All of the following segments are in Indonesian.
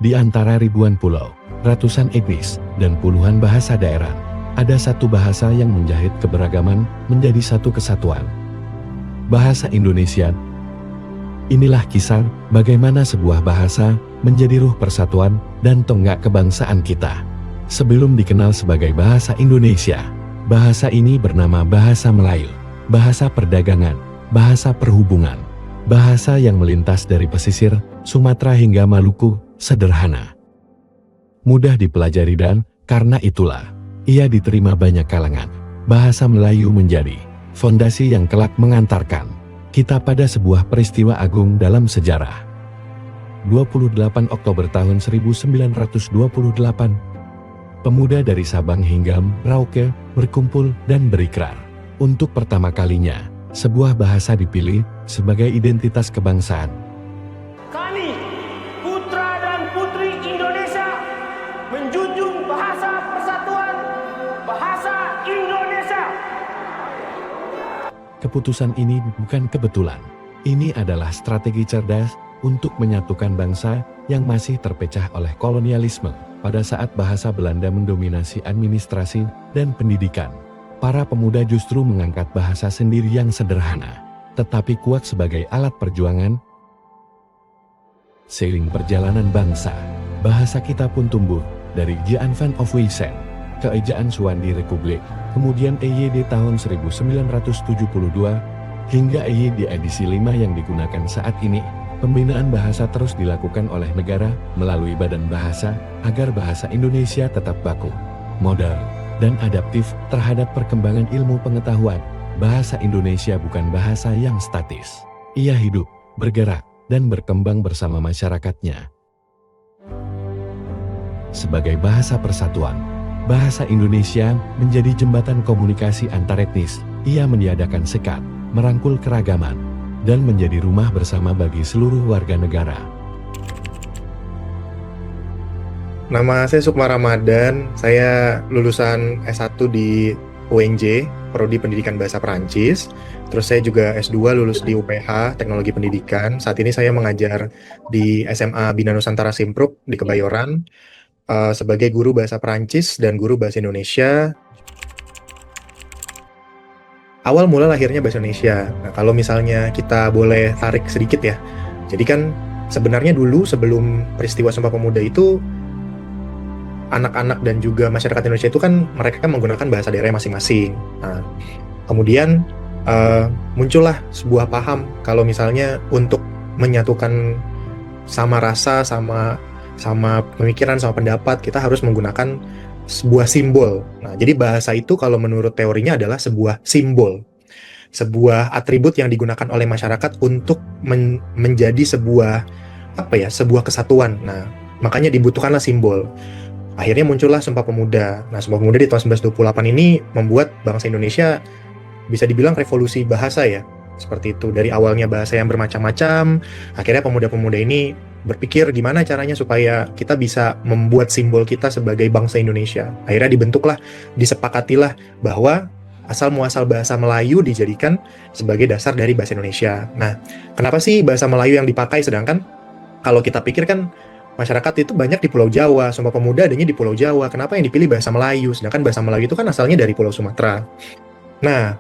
Di antara ribuan pulau, ratusan etnis, dan puluhan bahasa daerah, ada satu bahasa yang menjahit keberagaman menjadi satu kesatuan. Bahasa Indonesia. Inilah kisah bagaimana sebuah bahasa menjadi ruh persatuan dan tonggak kebangsaan kita. Sebelum dikenal sebagai bahasa Indonesia, bahasa ini bernama bahasa Melayu, bahasa perdagangan, bahasa perhubungan, bahasa yang melintas dari pesisir Sumatera hingga Maluku, sederhana, mudah dipelajari dan karena itulah ia diterima banyak kalangan. Bahasa Melayu menjadi fondasi yang kelak mengantarkan kita pada sebuah peristiwa agung dalam sejarah. 28 Oktober tahun 1928, pemuda dari Sabang hingga Merauke berkumpul dan berikrar. Untuk pertama kalinya, sebuah bahasa dipilih sebagai identitas kebangsaan. Kami, putra dan putri Indonesia, menjunjung bahasa persatuan, bahasa Indonesia. Keputusan ini bukan kebetulan. Ini adalah strategi cerdas untuk menyatukan bangsa yang masih terpecah oleh kolonialisme. Pada saat bahasa Belanda mendominasi administrasi dan pendidikan, para pemuda justru mengangkat bahasa sendiri yang sederhana, tetapi kuat sebagai alat perjuangan. Seiring perjalanan bangsa, bahasa kita pun tumbuh dari Ejaan Van of Weysen ke Ejaan Suwandi Republik, kemudian EYD tahun 1972, hingga EYD edisi 5 yang digunakan saat ini. Pembinaan bahasa terus dilakukan oleh negara melalui Badan Bahasa agar bahasa Indonesia tetap baku, modern, dan adaptif terhadap perkembangan ilmu pengetahuan. Bahasa Indonesia bukan bahasa yang statis. Ia hidup, bergerak, dan berkembang bersama masyarakatnya. Sebagai bahasa persatuan, bahasa Indonesia menjadi jembatan komunikasi antar etnis. Ia meniadakan sekat, merangkul keragaman, dan menjadi rumah bersama bagi seluruh warga negara. Nama saya Sukma Ramadan, saya lulusan S1 di UNJ, Prodi Pendidikan Bahasa Perancis. Terus saya juga S2 lulus di UPH, Teknologi Pendidikan. Saat ini saya mengajar di SMA Bina Nusantara Simpruk di Kebayoran sebagai guru bahasa Perancis dan guru bahasa Indonesia. Awal mula lahirnya bahasa Indonesia. Nah, kalau misalnya kita boleh tarik sedikit ya. Jadi kan sebenarnya dulu sebelum peristiwa Sumpah Pemuda itu, anak-anak dan juga masyarakat Indonesia itu kan mereka kan menggunakan bahasa daerah masing-masing. Nah, kemudian muncullah sebuah paham kalau misalnya untuk menyatukan sama rasa, sama pemikiran, sama pendapat, kita harus menggunakan sebuah simbol. Nah, jadi bahasa itu kalau menurut teorinya adalah sebuah simbol, sebuah atribut yang digunakan oleh masyarakat untuk menjadi sebuah sebuah kesatuan. Nah, makanya dibutuhkanlah simbol. Akhirnya muncullah Sumpah Pemuda. Nah, Sumpah Pemuda di tahun 1928 ini membuat bangsa Indonesia bisa dibilang revolusi bahasa ya. Seperti itu, dari awalnya bahasa yang bermacam-macam, akhirnya pemuda-pemuda ini berpikir gimana caranya supaya kita bisa membuat simbol kita sebagai bangsa Indonesia. Akhirnya dibentuklah, disepakatilah bahwa asal muasal bahasa Melayu dijadikan sebagai dasar dari bahasa Indonesia. Nah, kenapa sih bahasa Melayu yang dipakai, sedangkan kalau kita pikir kan masyarakat itu banyak di Pulau Jawa, Sumpah Pemuda adanya di Pulau Jawa, kenapa yang dipilih bahasa Melayu, sedangkan bahasa Melayu itu kan asalnya dari Pulau Sumatera. Nah,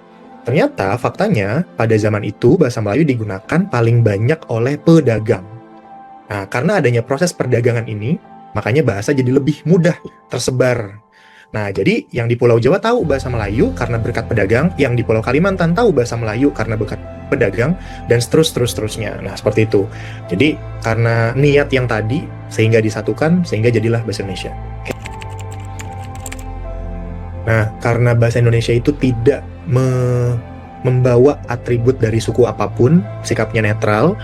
ternyata faktanya pada zaman itu bahasa Melayu digunakan paling banyak oleh pedagang. Nah, karena adanya proses perdagangan ini, makanya bahasa jadi lebih mudah tersebar. Nah, jadi yang di Pulau Jawa tahu bahasa Melayu karena berkat pedagang, yang di Pulau Kalimantan tahu bahasa Melayu karena berkat pedagang, dan seterusnya. Nah, seperti itu. Jadi, karena niat yang tadi, sehingga disatukan, sehingga jadilah bahasa Indonesia. Nah, karena bahasa Indonesia itu tidak membawa atribut dari suku apapun, sikapnya netral,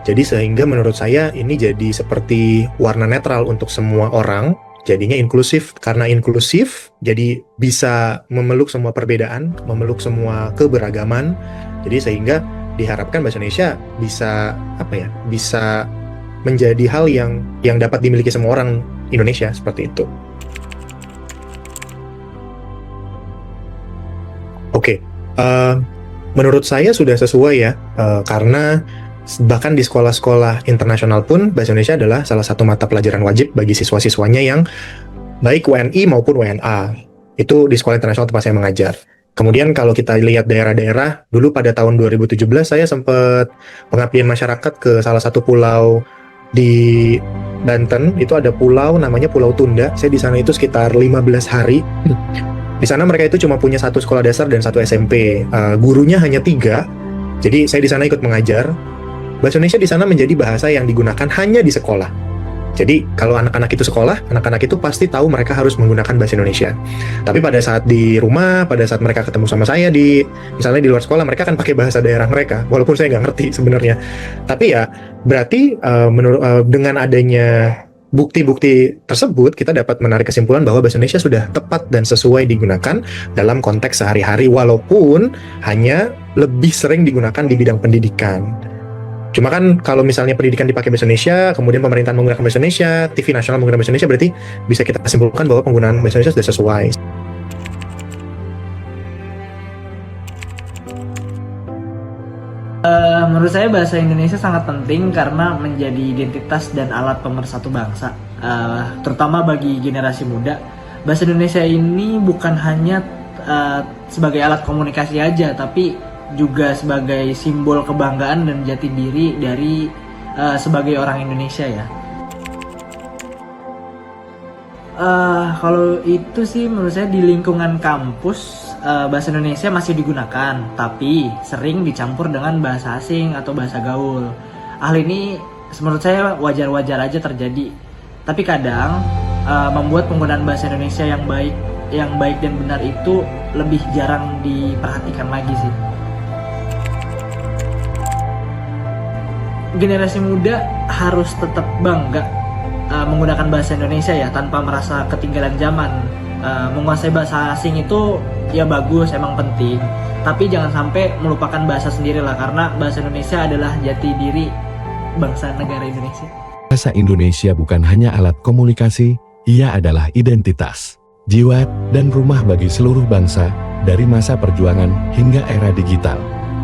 jadi sehingga menurut saya ini jadi seperti warna netral untuk semua orang, jadinya inklusif. Karena inklusif, jadi bisa memeluk semua perbedaan, memeluk semua keberagaman, jadi sehingga diharapkan bahasa Indonesia bisa menjadi hal yang dapat dimiliki semua orang Indonesia, seperti itu. Oke, menurut saya sudah sesuai ya, karena Bahkan di sekolah-sekolah internasional pun bahasa Indonesia adalah salah satu mata pelajaran wajib bagi siswa-siswanya yang baik WNI maupun WNA. Itu di sekolah internasional tempat saya mengajar. Kemudian kalau kita lihat daerah-daerah, dulu pada tahun 2017 saya sempat pengabdian masyarakat ke salah satu pulau di Banten. Itu ada pulau namanya Pulau Tunda. Saya di sana itu sekitar 15 hari. Di sana mereka itu cuma punya satu sekolah dasar dan satu SMP. Gurunya hanya 3. Jadi saya di sana ikut mengajar. Bahasa Indonesia di sana menjadi bahasa yang digunakan hanya di sekolah. Jadi kalau anak-anak itu sekolah, anak-anak itu pasti tahu mereka harus menggunakan bahasa Indonesia. Tapi pada saat di rumah, pada saat mereka ketemu sama saya misalnya di luar sekolah, mereka akan pakai bahasa daerah mereka, walaupun saya nggak ngerti sebenarnya. Tapi ya berarti dengan adanya bukti-bukti tersebut, kita dapat menarik kesimpulan bahwa bahasa Indonesia sudah tepat dan sesuai digunakan dalam konteks sehari-hari, walaupun hanya lebih sering digunakan di bidang pendidikan. Cuma kan kalau misalnya pendidikan dipakai bahasa Indonesia, kemudian pemerintahan menggunakan bahasa Indonesia, TV nasional menggunakan bahasa Indonesia, berarti bisa kita simpulkan bahwa penggunaan bahasa Indonesia sudah sesuai. Menurut saya bahasa Indonesia sangat penting karena menjadi identitas dan alat pemersatu bangsa, terutama bagi generasi muda. Bahasa Indonesia ini bukan hanya sebagai alat komunikasi aja, tapi juga sebagai simbol kebanggaan dan jati diri dari sebagai orang Indonesia ya. Kalau itu sih menurut saya di lingkungan kampus bahasa Indonesia masih digunakan, tapi sering dicampur dengan bahasa asing atau bahasa gaul. Hal ini menurut saya wajar-wajar aja terjadi. Tapi kadang membuat penggunaan bahasa Indonesia yang baik dan benar itu lebih jarang diperhatikan lagi sih. Generasi muda harus tetap bangga menggunakan bahasa Indonesia ya, tanpa merasa ketinggalan zaman. Menguasai bahasa asing itu ya bagus, emang penting, tapi jangan sampai melupakan bahasa sendiri lah, karena bahasa Indonesia adalah jati diri bangsa negara Indonesia. Bahasa Indonesia bukan hanya alat komunikasi, ia adalah identitas, jiwa, dan rumah bagi seluruh bangsa dari masa perjuangan hingga era digital.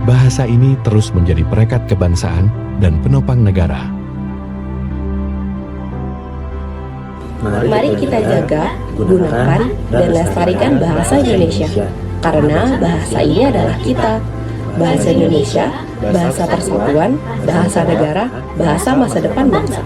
Bahasa ini terus menjadi perekat kebangsaan dan penopang negara. Mari kita jaga, gunakan, dan lestarikan bahasa Indonesia. Karena bahasa ini adalah kita. Bahasa Indonesia, bahasa persatuan, bahasa negara, bahasa masa depan bangsa.